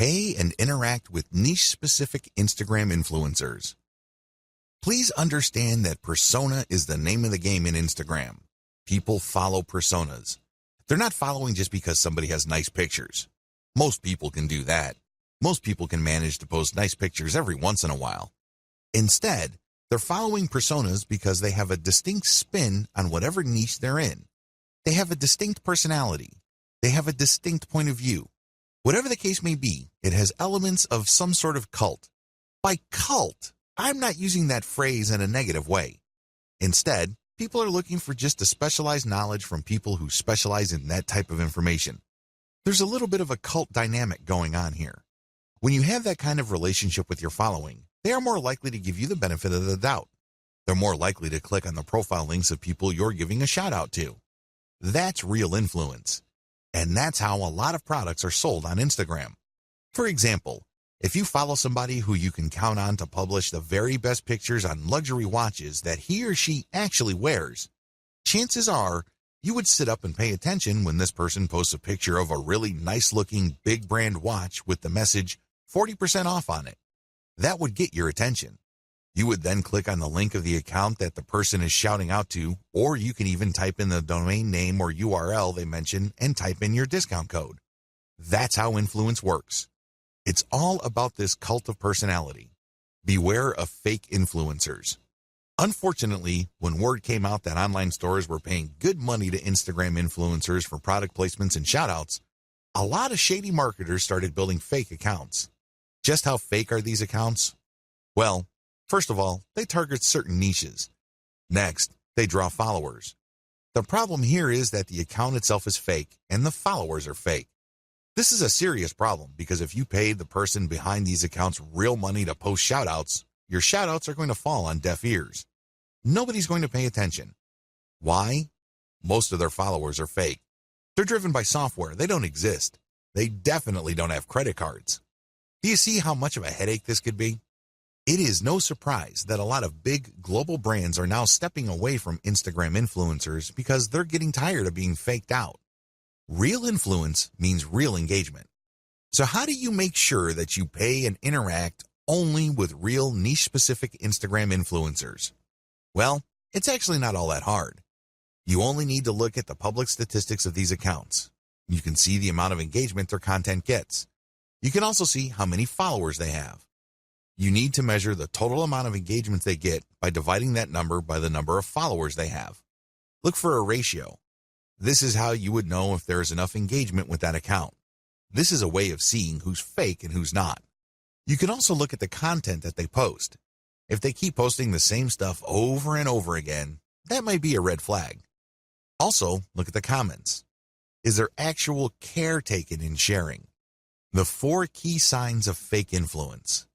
Pay and interact with niche-specific Instagram influencers. Please understand that persona is the name of the game in Instagram. People follow personas. They're not following just because somebody has nice pictures. Most people can do that. Most people can manage to post nice pictures every once in a while. Instead, they're following personas because they have a distinct spin on whatever niche they're in. They have a distinct personality. They have a distinct point of view. Whatever the case may be, it has elements of some sort of cult. By cult, I'm not using that phrase in a negative way. Instead, people are looking for just a specialized knowledge from people who specialize in that type of information. There's a little bit of a cult dynamic going on here. When you have that kind of relationship with your following, they are more likely to give you the benefit of the doubt. They're more likely to click on the profile links of people you're giving a shout out to. That's real influence. And that's how a lot of products are sold on Instagram. For example, if you follow somebody who you can count on to publish the very best pictures on luxury watches that he or she actually wears, chances are you would sit up and pay attention when this person posts a picture of a really nice-looking big brand watch with the message 40% off on it. That would get your attention. You would then click on the link of the account that the person is shouting out to, or you can even type in the domain name or URL they mention and type in your discount code. That's how influence works. It's all about this cult of personality. Beware of fake influencers. Unfortunately, when word came out that online stores were paying good money to Instagram influencers for product placements and shoutouts, a lot of shady marketers started building fake accounts. Just how fake are these accounts? Well, first of all, they target certain niches. Next, they draw followers. The problem here is that the account itself is fake and the followers are fake. This is a serious problem because if you paid the person behind these accounts real money to post shoutouts, your shoutouts are going to fall on deaf ears. Nobody's going to pay attention. Why? Most of their followers are fake. They're driven by software. They don't exist. They definitely don't have credit cards. Do you see how much of a headache this could be? It is no surprise that a lot of big global brands are now stepping away from Instagram influencers because they're getting tired of being faked out. Real influence means real engagement. So how do you make sure that you pay and interact only with real niche-specific Instagram influencers? Well, it's actually not all that hard. You only need to look at the public statistics of these accounts. You can see the amount of engagement their content gets. You can also see how many followers they have. You need to measure the total amount of engagement they get by dividing that number by the number of followers they have. Look for a ratio. This is how you would know if there is enough engagement with that account. This is a way of seeing who's fake and who's not. You can also look at the content that they post. If they keep posting the same stuff over and over again, that might be a red flag. Also, look at the comments. Is there actual care taken in sharing? The 4 key signs of fake influence.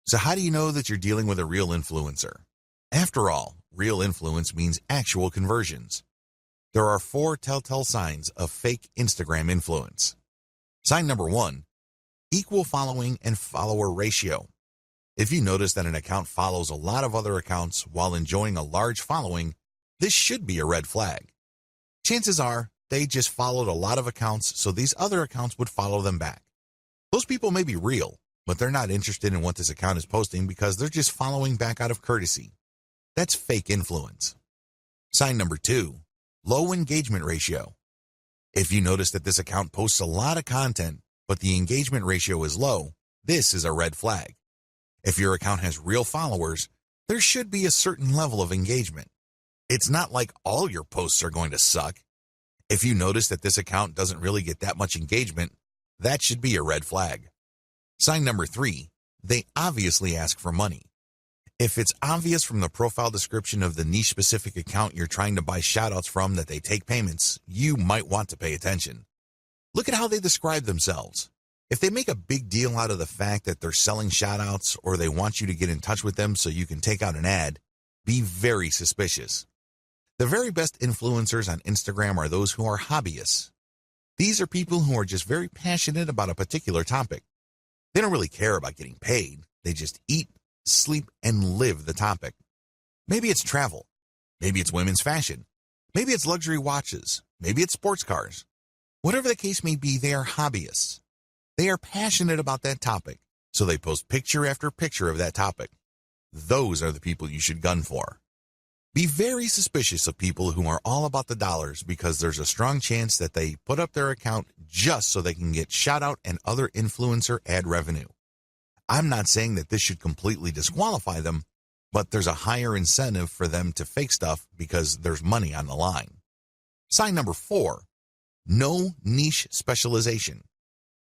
So how do you know that you're dealing with a real influencer? After all, real influence means actual conversions. There are 4 telltale signs of fake Instagram influence. Sign number 1, equal following and follower ratio. If you notice that an account follows a lot of other accounts while enjoying a large following, this should be a red flag. Chances are they just followed a lot of accounts, so these other accounts would follow them back. Those people may be real, but they're not interested in what this account is posting because they're just following back out of courtesy. That's fake influence. Sign number 2, low engagement ratio. If you notice that this account posts a lot of content, but the engagement ratio is low, this is a red flag. If your account has real followers, there should be a certain level of engagement. It's not like all your posts are going to suck. If you notice that this account doesn't really get that much engagement, that should be a red flag. Sign number 3, they obviously ask for money. If it's obvious from the profile description of the niche-specific account you're trying to buy shoutouts from that they take payments, you might want to pay attention. Look at how they describe themselves. If they make a big deal out of the fact that they're selling shoutouts or they want you to get in touch with them so you can take out an ad, be very suspicious. The very best influencers on Instagram are those who are hobbyists. These are people who are just very passionate about a particular topic. They don't really care about getting paid. They just eat, sleep, and live the topic. Maybe it's travel. Maybe it's women's fashion. Maybe it's luxury watches. Maybe it's sports cars. Whatever the case may be, they are hobbyists. They are passionate about that topic, so they post picture after picture of that topic. Those are the people you should gun for. Be very suspicious of people who are all about the dollars because there's a strong chance that they put up their account just so they can get shout out and other influencer ad revenue. I'm not saying that this should completely disqualify them, but there's a higher incentive for them to fake stuff because there's money on the line. Sign number 4, no niche specialization.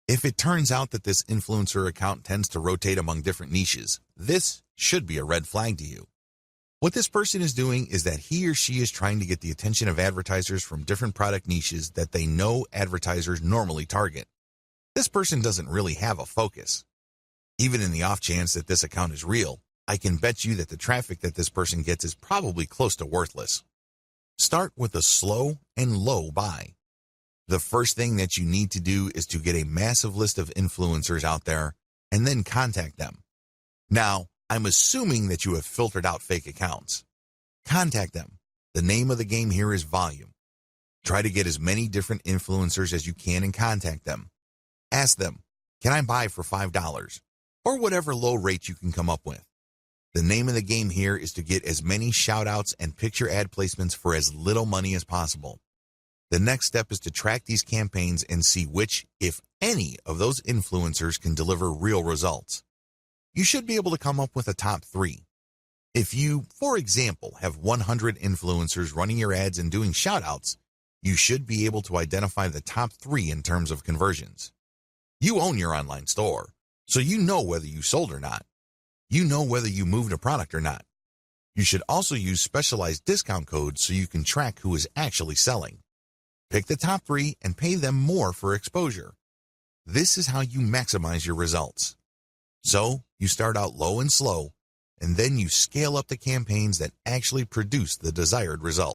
If it turns out that this influencer account tends to rotate among different niches, this should be a red flag to you. What this person is doing is that he or she is trying to get the attention of advertisers from different product niches that they know advertisers normally target. This person doesn't really have a focus. Even in the off chance that this account is real, I can bet you that the traffic that this person gets is probably close to worthless. Start with a slow and low buy. The first thing that you need to do is to get a massive list of influencers out there and then contact them. Now, I'm assuming that you have filtered out fake accounts. Contact them. The name of the game here is volume. Try to get as many different influencers as you can and contact them. Ask them, can I buy for $5? Or whatever low rate you can come up with. The name of the game here is to get as many shout-outs and picture ad placements for as little money as possible. The next step is to track these campaigns and see which, if any, of those influencers can deliver real results. You should be able to come up with a top 3. If you, for example, have 100 influencers running your ads and doing shout-outs, you should be able to identify the top 3 in terms of conversions. You own your online store, so you know whether you sold or not. You know whether you moved a product or not. You should also use specialized discount codes so you can track who is actually selling. Pick the top 3 and pay them more for exposure. This is how you maximize your results. So, you start out low and slow, and then you scale up the campaigns that actually produce the desired result.